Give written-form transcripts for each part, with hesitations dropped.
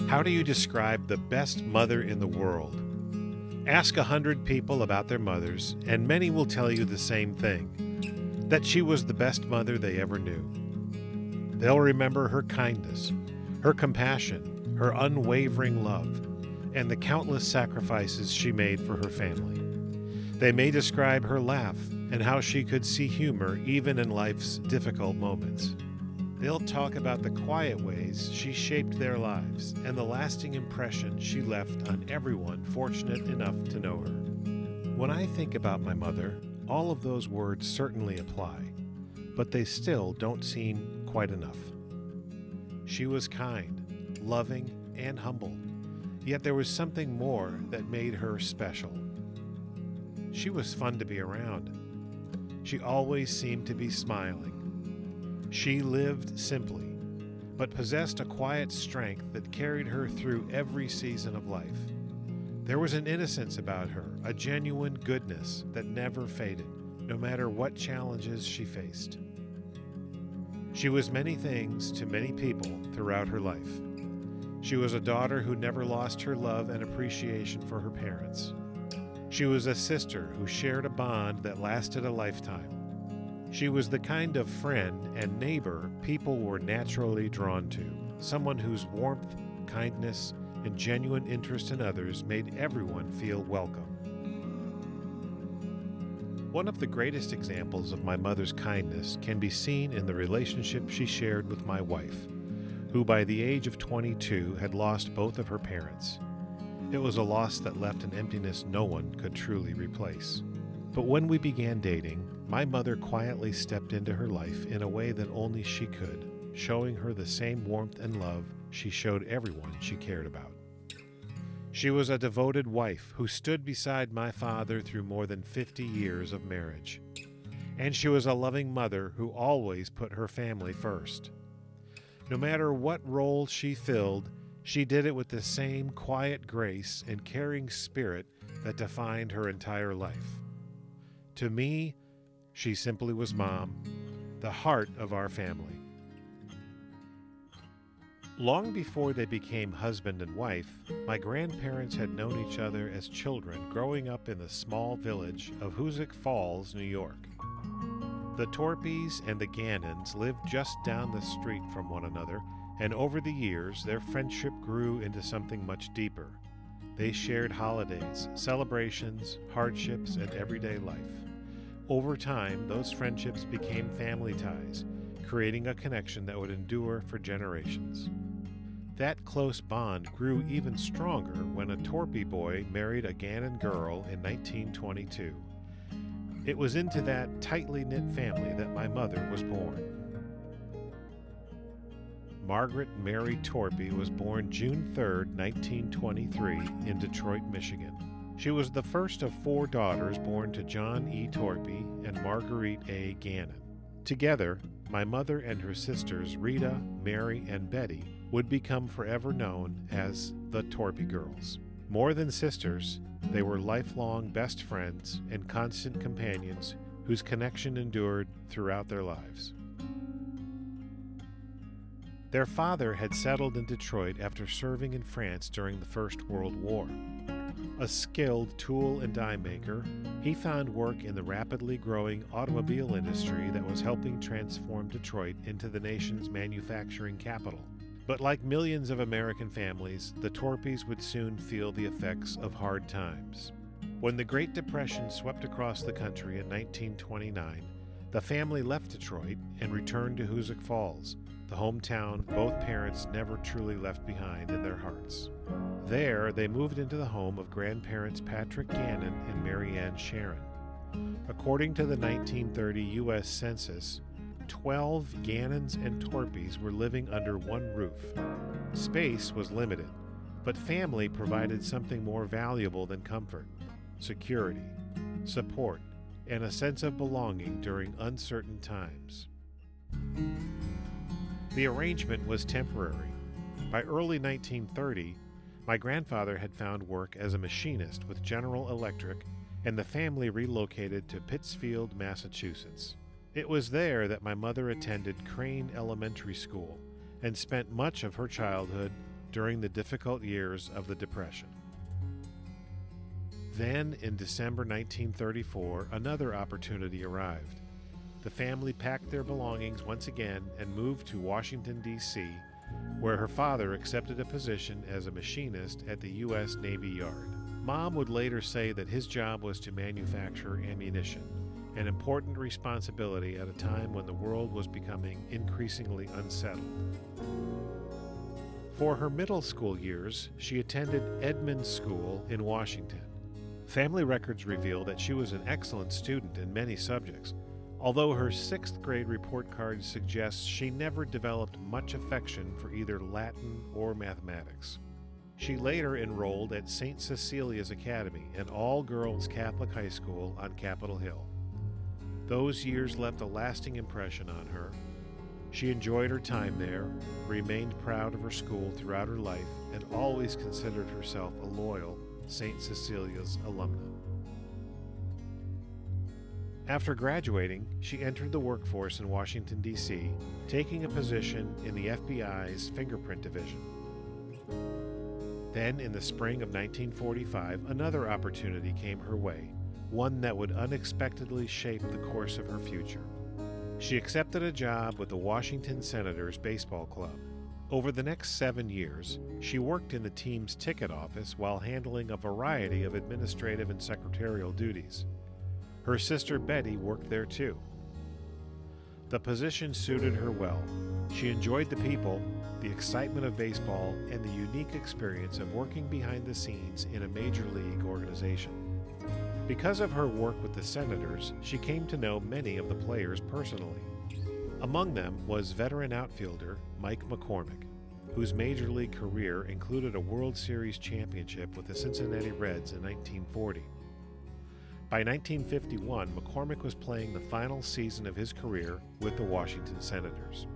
How do you describe the best mother in the world? Ask 100 people about their mothers, and many will tell you the same thing, that she was the best mother they ever knew. They'll remember her kindness, her compassion, her unwavering love, and the countless sacrifices she made for her family. They may describe her laugh and how she could see humor even in life's difficult moments. They'll talk about the quiet ways she shaped their lives and the lasting impression she left on everyone fortunate enough to know her. When I think about my mother, all of those words certainly apply, but they still don't seem quite enough. She was kind, loving, and humble, yet there was something more that made her special. She was fun to be around. She always seemed to be smiling. She lived simply, but possessed a quiet strength that carried her through every season of life. There was an innocence about her, a genuine goodness that never faded, no matter what challenges she faced. She was many things to many people throughout her life. She was a daughter who never lost her love and appreciation for her parents. She was a sister who shared a bond that lasted a lifetime. She was the kind of friend and neighbor people were naturally drawn to, someone whose warmth, kindness, and genuine interest in others made everyone feel welcome. One of the greatest examples of my mother's kindness can be seen in the relationship she shared with my wife, who by the age of 22 had lost both of her parents. It was a loss that left an emptiness no one could truly replace. But when we began dating, my mother quietly stepped into her life in a way that only she could, showing her the same warmth and love she showed everyone she cared about. She was a devoted wife who stood beside my father through more than 50 years of marriage. And she was a loving mother who always put her family first. No matter what role she filled, she did it with the same quiet grace and caring spirit that defined her entire life. To me, she simply was Mom, the heart of our family. Long before they became husband and wife, my grandparents had known each other as children growing up in the small village of Hoosick Falls, New York. The Torpys and the Gannons lived just down the street from one another, and over the years their friendship grew into something much deeper. They shared holidays, celebrations, hardships, and everyday life. Over time, those friendships became family ties, creating a connection that would endure for generations. That close bond grew even stronger when a Torpy boy married a Gannon girl in 1922. It was into that tightly knit family that my mother was born. Margaret Mary Torpy was born June 3, 1923, in Detroit, Michigan. She was the first of 4 daughters born to John E. Torpy and Marguerite A. Gannon. Together, my mother and her sisters Rita, Mary, and Betty would become forever known as the Torpy Girls. More than sisters, they were lifelong best friends and constant companions whose connection endured throughout their lives. Their father had settled in Detroit after serving in France during the First World War. A skilled tool and die maker, he found work in the rapidly growing automobile industry that was helping transform Detroit into the nation's manufacturing capital. But like millions of American families, the Torpys would soon feel the effects of hard times. When the Great Depression swept across the country in 1929, the family left Detroit and returned to Hoosick Falls, the hometown both parents never truly left behind in their hearts. There, they moved into the home of grandparents Patrick Gannon and Mary Ann Sharon. According to the 1930 U.S. Census, 12 Gannons and Torpys were living under one roof. Space was limited, but family provided something more valuable than comfort: security, support, and a sense of belonging during uncertain times. The arrangement was temporary. By early 1930, my grandfather had found work as a machinist with General Electric, and the family relocated to Pittsfield, Massachusetts. It was there that my mother attended Crane Elementary School and spent much of her childhood during the difficult years of the Depression. Then, in December 1934, another opportunity arrived. The family packed their belongings once again and moved to Washington, D.C., where her father accepted a position as a machinist at the U.S. Navy Yard. Mom would later say that his job was to manufacture ammunition, an important responsibility at a time when the world was becoming increasingly unsettled. For her middle school years, she attended Edmonds School in Washington. Family records reveal that she was an excellent student in many subjects, although her 6th grade report card suggests she never developed much affection for either Latin or mathematics. She later enrolled at St. Cecilia's Academy, an all-girls Catholic high school on Capitol Hill. Those years left a lasting impression on her. She enjoyed her time there, remained proud of her school throughout her life, and always considered herself a loyal St. Cecilia's alumna. After graduating, she entered the workforce in Washington, D.C., taking a position in the FBI's fingerprint division. Then, in the spring of 1945, another opportunity came her way, one that would unexpectedly shape the course of her future. She accepted a job with the Washington Senators Baseball Club. Over the next 7 years, she worked in the team's ticket office while handling a variety of administrative and secretarial duties. Her sister Betty worked there too. The position suited her well. She enjoyed the people, the excitement of baseball, and the unique experience of working behind the scenes in a major league organization. Because of her work with the Senators, she came to know many of the players personally. Among them was veteran outfielder Mike McCormick, whose major league career included a World Series championship with the Cincinnati Reds in 1940. By 1951, McCormick was playing the final season of his career with the Washington Senators.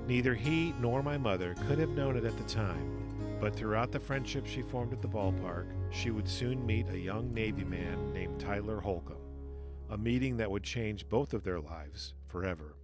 Neither he nor my mother could have known it at the time, but throughout the friendship she formed at the ballpark, she would soon meet a young Navy man named Tyler Holcomb, a meeting that would change both of their lives forever.